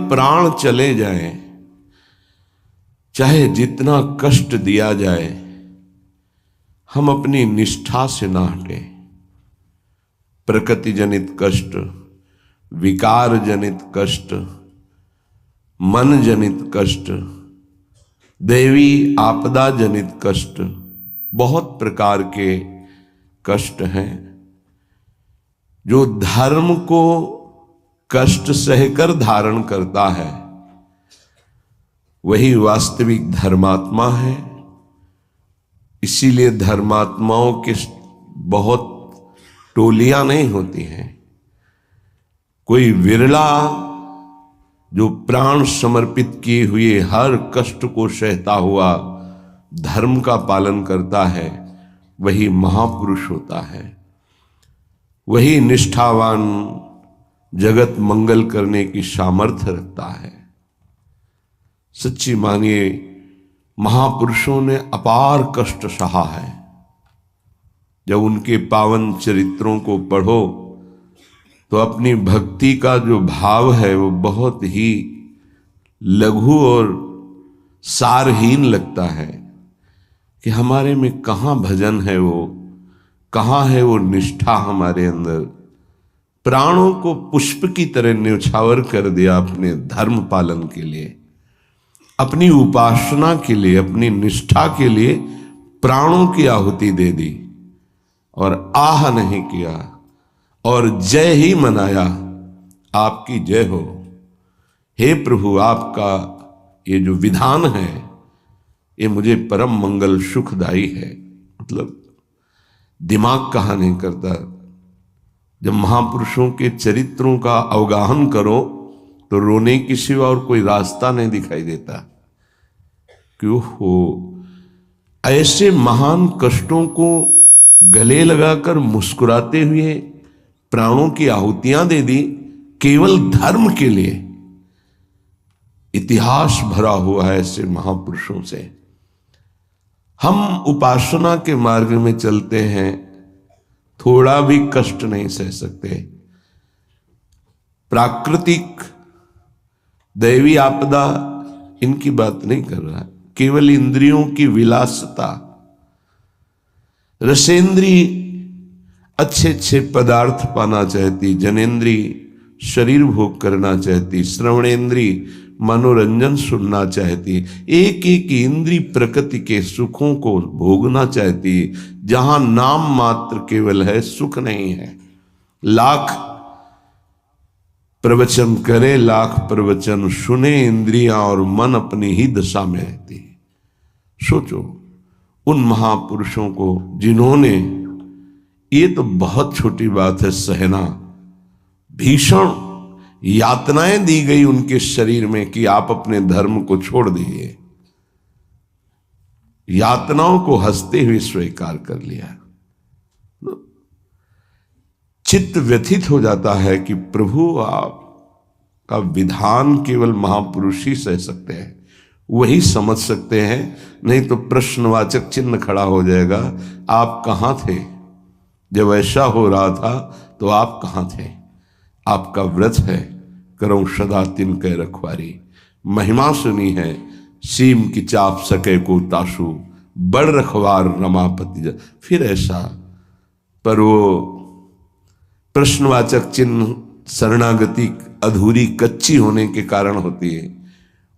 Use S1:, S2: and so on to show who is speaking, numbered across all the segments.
S1: प्राण चले जाएं, चाहे जितना कष्ट दिया जाए, हम अपनी निष्ठा से ना हटें। प्रकृति जनित कष्ट, विकार जनित कष्ट, मन जनित कष्ट, दैवी आपदा जनित कष्ट, बहुत प्रकार के कष्ट हैं। जो धर्म को कष्ट सहकर धारण करता है वही वास्तविक धर्मात्मा है। इसीलिए धर्मात्माओं के बहुत टोलियां नहीं होती हैं। कोई विरला जो प्राण समर्पित किए हुए हर कष्ट को सहता हुआ धर्म का पालन करता है, वही महापुरुष होता है। वही निष्ठावान जगत मंगल करने की सामर्थ्य रखता है। सच्ची मानिए, महापुरुषों ने अपार कष्ट सहा है। जब उनके पावन चरित्रों को पढ़ो तो अपनी भक्ति का जो भाव है वो बहुत ही लघु और सारहीन लगता है कि हमारे में कहाँ भजन है, वो कहाँ है वो निष्ठा हमारे अंदर। प्राणों को पुष्प की तरह न्यौछावर कर दिया अपने धर्म पालन के लिए, अपनी उपासना के लिए, अपनी निष्ठा के लिए प्राणों की आहुति दे दी और आह नहीं किया और जय ही मनाया। आपकी जय हो हे प्रभु, आपका ये जो विधान है ये मुझे परम मंगल सुखदायी है। मतलब दिमाग कहाँ नहीं करता। जब महापुरुषों के चरित्रों का अवगाहन करो तो रोने की सिवा और कोई रास्ता नहीं दिखाई देता। क्यों हो ऐसे महान कष्टों को गले लगाकर मुस्कुराते हुए प्राणों की आहुतियां दे दी केवल धर्म के लिए। इतिहास भरा हुआ है ऐसे महापुरुषों से। हम उपासना के मार्ग में चलते हैं, थोड़ा भी कष्ट नहीं सह सकते। प्राकृतिक दैवी आपदा इनकी बात नहीं कर रहा, केवल इंद्रियों की विलासता। रसेंद्री अच्छे अच्छे पदार्थ पाना चाहती, जनेन्द्री शरीर भोग करना चाहती, श्रवणेन्द्री मनोरंजन सुनना चाहती, एक एक इंद्री प्रकृति के सुखों को भोगना चाहती। जहां नाम मात्र केवल है, सुख नहीं है। लाख प्रवचन करे, लाख प्रवचन सुने, इंद्रियां और मन अपनी ही दशा में रहती। सोचो उन महापुरुषों को जिन्होंने, ये तो बहुत छोटी बात है सहना, भीषण यातनाएं दी गई उनके शरीर में कि आप अपने धर्म को छोड़ दीजिए। यातनाओं को हंसते हुए स्वीकार कर लिया। चित्त व्यथित हो जाता है कि प्रभु आपका विधान केवल महापुरुष ही सह सकते हैं, वही समझ सकते हैं, नहीं तो प्रश्नवाचक चिन्ह खड़ा हो जाएगा। आप कहां थे जब ऐसा हो रहा था? तो आप कहां थे? आपका व्रत है करो सदा तिनके रखवारी। महिमा सुनी है सीम की चाप सके को ताशु, बड़ रखवार रमापति। फिर ऐसा, पर वो प्रश्नवाचक चिन्ह शरणागति अधूरी कच्ची होने के कारण होती है।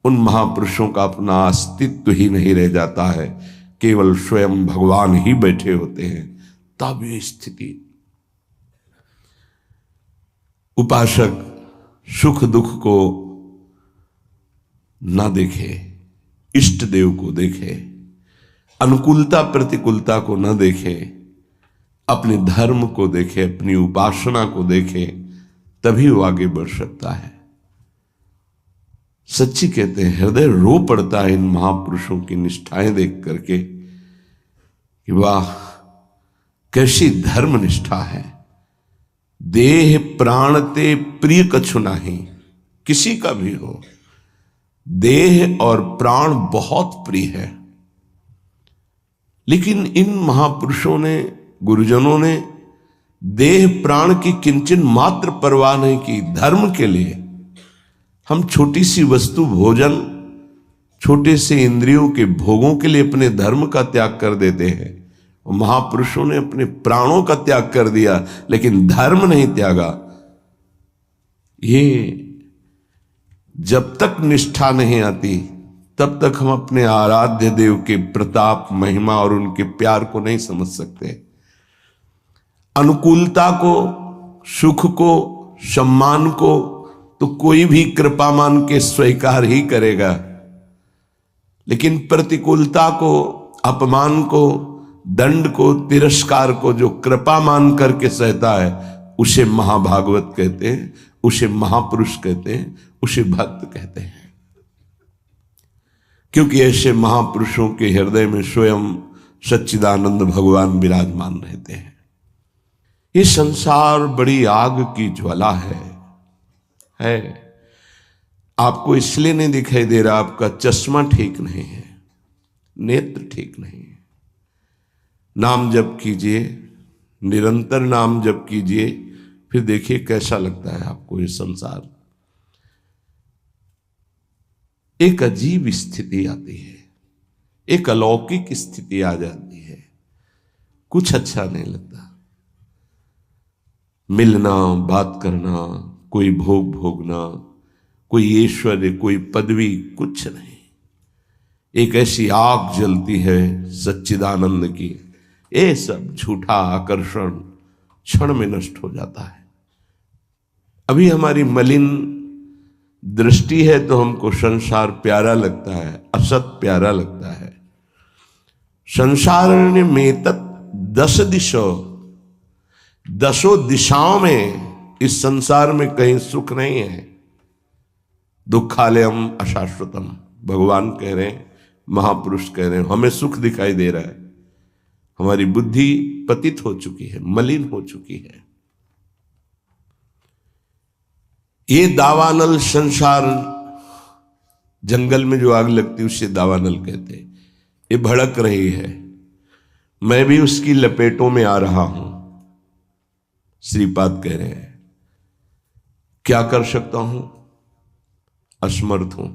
S1: उन महापुरुषों का अपना अस्तित्व ही नहीं रह जाता है, केवल स्वयं भगवान ही बैठे होते हैं। तब ये स्थिति, उपासक सुख दुख को ना देखे, इष्ट देव को देखे, अनुकूलता प्रतिकूलता को न देखे, अपने धर्म को देखे, अपनी उपासना को देखे, तभी वो आगे बढ़ सकता है। सच्ची कहते हैं, हृदय रो पड़ता है इन महापुरुषों की निष्ठाएं देख करके कि वाह कैसी धर्म निष्ठा है। देह प्राण ते प्रिय कछु नाही, किसी का भी हो, देह और प्राण बहुत प्रिय है। लेकिन इन महापुरुषों ने, गुरुजनों ने देह प्राण की किंचन मात्र परवाह नहीं की। धर्म के लिए हम छोटी सी वस्तु भोजन, छोटे से इंद्रियों के भोगों के लिए अपने धर्म का त्याग कर देते हैं। और महापुरुषों ने अपने प्राणों का त्याग कर दिया, लेकिन धर्म नहीं त्यागा। ये जब तक निष्ठा नहीं आती तब तक हम अपने आराध्य देव के प्रताप, महिमा और उनके प्यार को नहीं समझ सकते। अनुकूलता को, सुख को, सम्मान को तो कोई भी कृपा मान के स्वीकार ही करेगा, लेकिन प्रतिकूलता को, अपमान को, दंड को, तिरस्कार को जो कृपा मान करके सहता है, उसे महाभागवत कहते हैं, उसे महापुरुष कहते हैं, उसे भक्त कहते हैं। क्योंकि ऐसे महापुरुषों के हृदय में स्वयं सच्चिदानंद भगवान विराजमान रहते हैं। ये संसार बड़ी आग की ज्वाला है। आपको इसलिए नहीं दिखाई दे रहा, आपका चश्मा ठीक नहीं है, नेत्र ठीक नहीं है। नाम जप कीजिए, निरंतर नाम जप कीजिए, फिर देखिए कैसा लगता है आपको ये संसार। एक अजीब स्थिति आती है, एक अलौकिक स्थिति आ जाती है, कुछ अच्छा नहीं लगता। मिलना, बात करना, कोई भोग भोगना, कोई ऐश्वर्य, कोई पदवी, कुछ नहीं। एक ऐसी आग जलती है सच्चिदानंद की, ये सब झूठा आकर्षण क्षण में नष्ट हो जाता है। अभी हमारी मलिन दृष्टि है तो हमको संसार प्यारा लगता है, असत प्यारा लगता है। संसार में तत् 10 दिशों, 10 दिशाओं में इस संसार में कहीं सुख नहीं है। दुखालयम अशाश्वतम, भगवान कह रहे हैं, महापुरुष कह रहे हैं, हमें सुख दिखाई दे रहा है। हमारी बुद्धि पतित हो चुकी है, मलिन हो चुकी है। ये दावानल संसार, जंगल में जो आग लगती है उसे दावानल कहते हैं। ये भड़क रही है, मैं भी उसकी लपेटों में आ रहा हूं। श्रीपाद कह रहे हैं, क्या कर सकता हूं, असमर्थ हूं।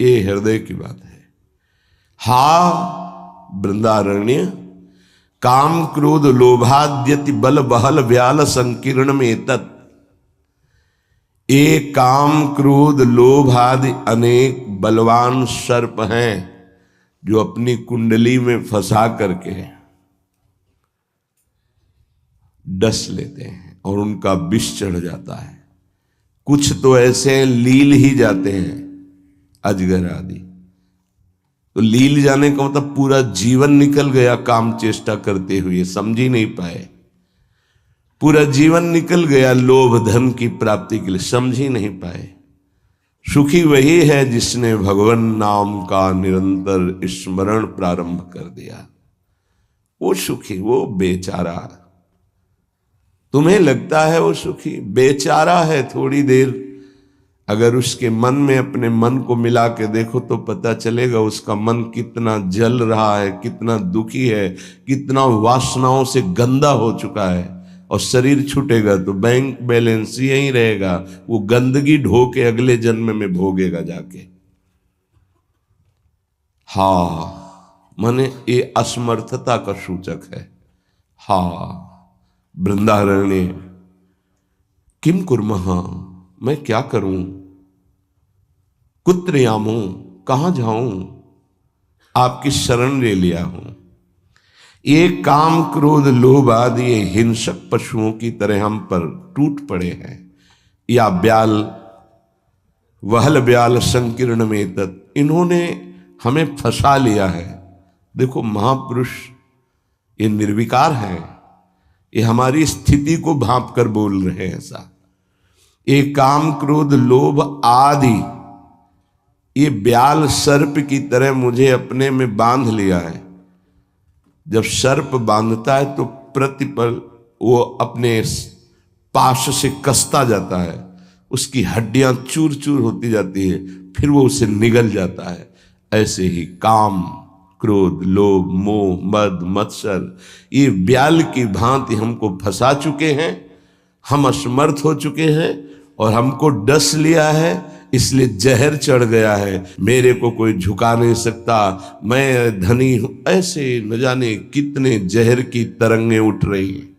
S1: ये हृदय की बात है। हा वृंदारण्य काम क्रोध लोभाद्यति बल बहल व्याल संकीर्ण में तत्। ये काम क्रोध लोभ आदि अनेक बलवान सर्प हैं जो अपनी कुंडली में फंसा करके डस लेते हैं और उनका विष चढ़ जाता है। कुछ तो ऐसे लील ही जाते हैं, अजगर आदि। तो लील जाने का मतलब पूरा जीवन निकल गया काम चेष्टा करते हुए, समझ ही नहीं पाए। पूरा जीवन निकल गया लोभ धन की प्राप्ति के लिए, समझ ही नहीं पाए। सुखी वही है जिसने भगवान नाम का निरंतर स्मरण प्रारंभ कर दिया। वो सुखी, वो बेचारा। तुम्हें लगता है वो सुखी, बेचारा है। थोड़ी देर अगर उसके मन में अपने मन को मिला के देखो तो पता चलेगा उसका मन कितना जल रहा है, कितना दुखी है, कितना वासनाओं से गंदा हो चुका है। और शरीर छूटेगा तो बैंक बैलेंस यही रहेगा, वो गंदगी ढो के अगले जन्म में भोगेगा जाके। माने ये असमर्थता का सूचक है। वृंदारण्य किम कुर्मः, मैं क्या करूं, कुत्र यामो, कहां जाऊं, आपकी शरण ले लिया हूं। ये काम क्रोध लोभ आदि ये हिंसक पशुओं की तरह हम पर टूट पड़े हैं। या ब्याल, वहल ब्याल संकीर्ण में तत्, इन्होंने हमें फंसा लिया है। देखो महापुरुष ये निर्विकार हैं, ये हमारी स्थिति को भांप कर बोल रहे हैं ऐसा। ये काम क्रोध लोभ आदि ये ब्याल सर्प की तरह मुझे अपने में बांध लिया है। जब सर्प बांधता है तो प्रतिपल वो अपने पाश से कसता जाता है, उसकी हड्डियां चूर चूर होती जाती है, फिर वो उसे निगल जाता है। ऐसे ही काम क्रोध लोभ मोह मद मत्सर ये ब्याल की भांति हमको फंसा चुके हैं। हम असमर्थ हो चुके हैं और हमको डस लिया है, इसलिए जहर चढ़ गया है, मेरे को कोई झुका नहीं सकता, मैं धनी हूं। ऐसे न जाने कितने जहर की तरंगें उठ रही हैं।